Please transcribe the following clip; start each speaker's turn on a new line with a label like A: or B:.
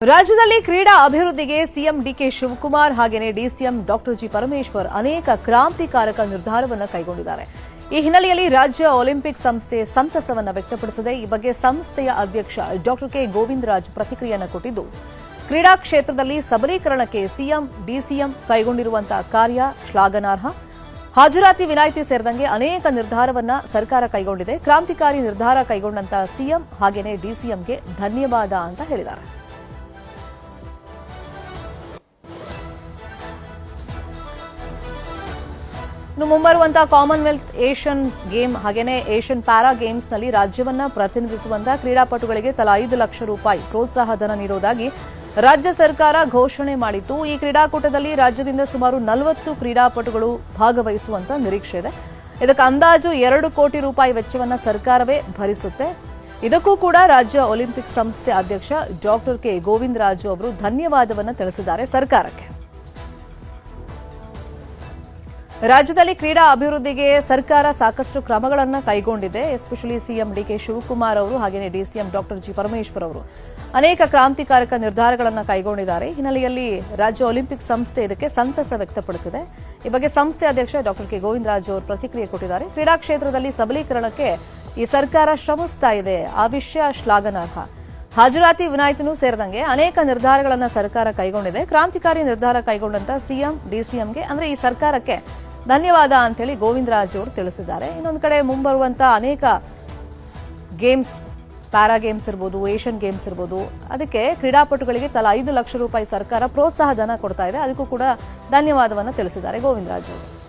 A: ರಾಜ್ಯದಲ್ಲಿ ಕ್ರೀಡಾ ಅಭಿವೃದ್ಧಿಗೆ ಸಿಎಂ ಡಿಕೆ ಶಿವಕುಮಾರ್ ಹಾಗೆಯೇ ಡಿಸಿಎಂ ಡಾಕ್ಟರ್ ಜಿ ಪರಮೇಶ್ವರ್ ಅನೇಕ ಕ್ರಾಂತಿಕಾರಕ ನಿರ್ಧಾರವನ್ನು ಕೈಗೊಂಡಿದ್ದಾರೆ. ಈ ಹಿನ್ನೆಲೆಯಲ್ಲಿ ರಾಜ್ಯ ಒಲಿಂಪಿಕ್ ಸಂಸ್ಥೆ ಸಂತಸವನ್ನು ವ್ಯಕ್ತಪಡಿಸಿದೆ. ಈ ಬಗ್ಗೆ ಸಂಸ್ಥೆಯ ಅಧ್ಯಕ್ಷ ಡಾಕ್ಟರ್ ಕೆ ಗೋವಿಂದರಾಜ್ ಪ್ರತಿಕ್ರಿಯೆಯನ್ನು ಕೊಟ್ಟಿದ್ದು, ಕ್ರೀಡಾ ಕ್ಷೇತ್ರದಲ್ಲಿ ಸಬಲೀಕರಣಕ್ಕೆ ಸಿಎಂ ಡಿಸಿಎಂ ಕೈಗೊಂಡಿರುವಂತಹ ಕಾರ್ಯ ಶ್ಲಾಘನಾರ್ಹ. ಹಾಜರಾತಿ ವಿನಾಯಿತಿ ಸೇರಿದಂತೆ ಅನೇಕ ನಿರ್ಧಾರವನ್ನ ಸರ್ಕಾರ ಕೈಗೊಂಡಿದೆ. ಕ್ರಾಂತಿಕಾರಿ ನಿರ್ಧಾರ ಕೈಗೊಂಡಂತಹ ಸಿಎಂ ಹಾಗೆಯೇ ಡಿಸಿಎಂಗೆ ಧನ್ಯವಾದ ಅಂತ ಹೇಳಿದ್ದಾರೆ. ಮುಂಬರುವಂತಹ ಕಾಮನ್ವೆಲ್ತ್ ಏಷ್ಯನ್ ಗೇಮ್ ಹಾಗೆಯೇ ಏಷ್ಯನ್ ಪ್ಯಾರಾ ಗೇಮ್ಸ್ನಲ್ಲಿ ರಾಜ್ಯವನ್ನ ಪ್ರತಿನಿಧಿಸುವಂತಹ ಕ್ರೀಡಾಪಟುಗಳಿಗೆ ತಲಾ 5 ಲಕ್ಷ ರೂಪಾಯಿ ಪ್ರೋತ್ಸಾಹ ಧನ ನೀಡುವುದಾಗಿ ರಾಜ್ಯ ಸರ್ಕಾರ ಘೋಷಣೆ ಮಾಡಿತ್ತು. ಈ ಕ್ರೀಡಾಕೂಟದಲ್ಲಿ ರಾಜ್ಯದಿಂದ ಸುಮಾರು 40 ಕ್ರೀಡಾಪಟುಗಳು ಭಾಗವಹಿಸುವಂತ ನಿರೀಕ್ಷೆ ಇದೆ. ಇದಕ್ಕೆ ಅಂದಾಜು 2 ಕೋಟಿ ರೂಪಾಯಿ ವೆಚ್ಚವನ್ನು ಸರ್ಕಾರವೇ ಭರಿಸುತ್ತೆ. ಇದಕ್ಕೂ ಕೂಡ ರಾಜ್ಯ ಒಲಿಂಪಿಕ್ ಸಂಸ್ಥೆ ಅಧ್ಯಕ್ಷ ಡಾಕ್ಟರ್ ಕೆ ಗೋವಿಂದರಾಜು ಅವರು ಧನ್ಯವಾದವನ್ನು ತಿಳಿಸಿದ್ದಾರೆ ಸರ್ಕಾರಕ್ಕೆ. ರಾಜ್ಯದಲ್ಲಿ ಕ್ರೀಡಾ ಅಭಿವೃದ್ಧಿಗೆ ಸರ್ಕಾರ ಸಾಕಷ್ಟು ಕ್ರಮಗಳನ್ನು ಕೈಗೊಂಡಿದೆ. ಎಸ್ಪೆಷಲಿ ಸಿಎಂ ಡಿಕೆ ಶಿವಕುಮಾರ್ ಅವರು ಹಾಗೆಯೇ ಡಿಸಿಎಂ ಡಾಕ್ಟರ್ ಜಿ ಪರಮೇಶ್ವರ್ ಅವರು ಅನೇಕ ಕ್ರಾಂತಿಕಾರಕ ನಿರ್ಧಾರಗಳನ್ನು ಕೈಗೊಂಡಿದ್ದಾರೆ. ಹಿನ್ನೆಲೆಯಲ್ಲಿ ರಾಜ್ಯ ಒಲಿಂಪಿಕ್ ಸಂಸ್ಥೆ ಇದಕ್ಕೆ ಸಂತಸ ವ್ಯಕ್ತಪಡಿಸಿದೆ. ಈ ಬಗ್ಗೆ ಸಂಸ್ಥೆ ಅಧ್ಯಕ್ಷ ಡಾಕ್ಟರ್ ಕೆ ಗೋವಿಂದರಾಜು ಅವರು ಪ್ರತಿಕ್ರಿಯೆ ಕೊಟ್ಟಿದ್ದಾರೆ. ಕ್ರೀಡಾ ಕ್ಷೇತ್ರದಲ್ಲಿ ಸಬಲೀಕರಣಕ್ಕೆ ಈ ಸರ್ಕಾರ ಶ್ರಮಿಸ್ತಾ ಇದೆ, ಆ ವಿಷಯ ಶ್ಲಾಘನಾರ್ಹ. ಹಾಜರಾತಿ ವಿನಾಯಿತಿನೂ ಸೇರಿದಂಗೆ ಅನೇಕ ನಿರ್ಧಾರಗಳನ್ನು ಸರ್ಕಾರ ಕೈಗೊಂಡಿದೆ. ಕ್ರಾಂತಿಕಾರಿ ನಿರ್ಧಾರ ಕೈಗೊಂಡಂತ ಸಿಎಂ ಡಿಸಿಎಂಗೆ ಅಂದ್ರೆ ಈ ಸರ್ಕಾರಕ್ಕೆ ಧನ್ಯವಾದ ಅಂತ ಹೇಳಿ ಗೋವಿಂದರಾಜ್ ಅವರು ತಿಳಿಸಿದ್ದಾರೆ. ಇನ್ನೊಂದು ಕಡೆ ಮುಂಬರುವಂತಹ ಅನೇಕ ಗೇಮ್ಸ್, ಪ್ಯಾರಾ ಗೇಮ್ಸ್ ಇರ್ಬೋದು, ಏಷ್ಯನ್ ಗೇಮ್ಸ್ ಇರ್ಬೋದು, ಅದಕ್ಕೆ ಕ್ರೀಡಾಪಟುಗಳಿಗೆ ತಲಾ 5 ಲಕ್ಷ ರೂಪಾಯಿ ಸರ್ಕಾರ ಪ್ರೋತ್ಸಾಹ ಧನ ಕೊಡ್ತಾ ಇದೆ. ಅದಕ್ಕೂ ಕೂಡ ಧನ್ಯವಾದವನ್ನು ತಿಳಿಸಿದ್ದಾರೆ ಗೋವಿಂದರಾಜ್ ಅವರು.